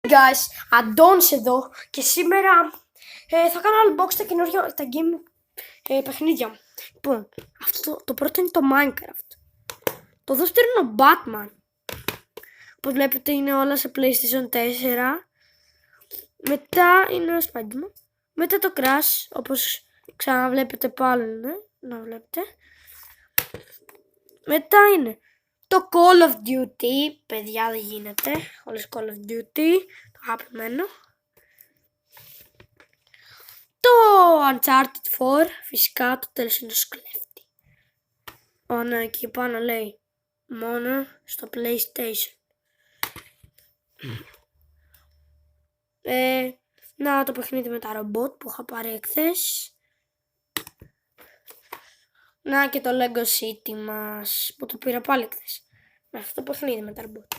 Guys, Αντώνης εδώ και σήμερα θα κάνω unbox τα καινούργια τα game παιχνίδια μου. Λοιπόν, αυτό το πρώτο είναι το Minecraft. Το δεύτερο είναι ο Batman. Όπως βλέπετε είναι όλα σε PlayStation 4. Μετά είναι ο Spider-Man. Μετά το Crash, όπως ξαναβλέπετε πάλι είναι, να βλέπετε. Μετά είναι το Call of Duty, παιδιά δεν γίνεται, όλες Call of Duty, το αγαπημένο. Το Uncharted 4, φυσικά το τέλος είναι το σκλέφτη. Ναι, εκεί πάνω λέει μόνο στο PlayStation. Να το παιχνίδι με τα ρομπότ που είχα πάρει εχθές. Να και το Lego City μας που το πήρα πάλι εχθές. Με αυτό το παιχνίδι με τα ρομπότ.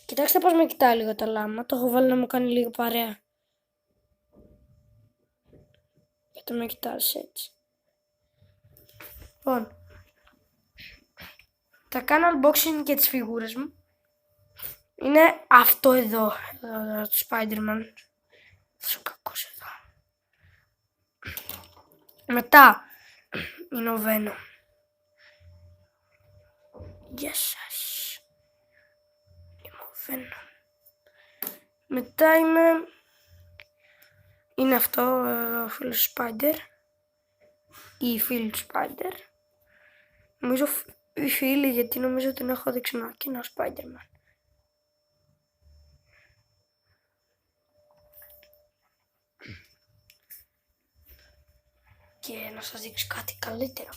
Κοιτάξτε πως με κοιτάει λίγο το λάμα. Το έχω βάλει να μου κάνει λίγο παρέα. Γιατί με κοιτάζει έτσι. Λοιπόν. Θα κάνω unboxing και τις φιγούρες μου. Είναι αυτό εδώ. Το Spider-Man. Τόσο κακός εδώ. Μετά είναι ο Venom. Γεια σας. Είμαι ο Venom. Μετά είναι αυτό ο φίλος Spider. Ή η φίλη του Spider. Νομίζω η φίλη, γιατί νομίζω την έχω δει ξανά και είναι ο Spider-Man. Και να σας δείξω κάτι καλύτερο.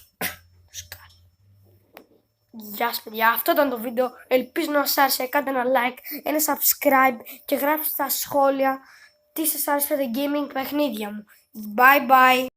Γεια σας παιδιά, αυτό ήταν το βίντεο. Ελπίζω να σας άρεσε. Κάντε ένα like, ένα subscribe και γράψτε στα σχόλια τι σας άρεσε τα gaming παιχνίδια μου. Bye bye.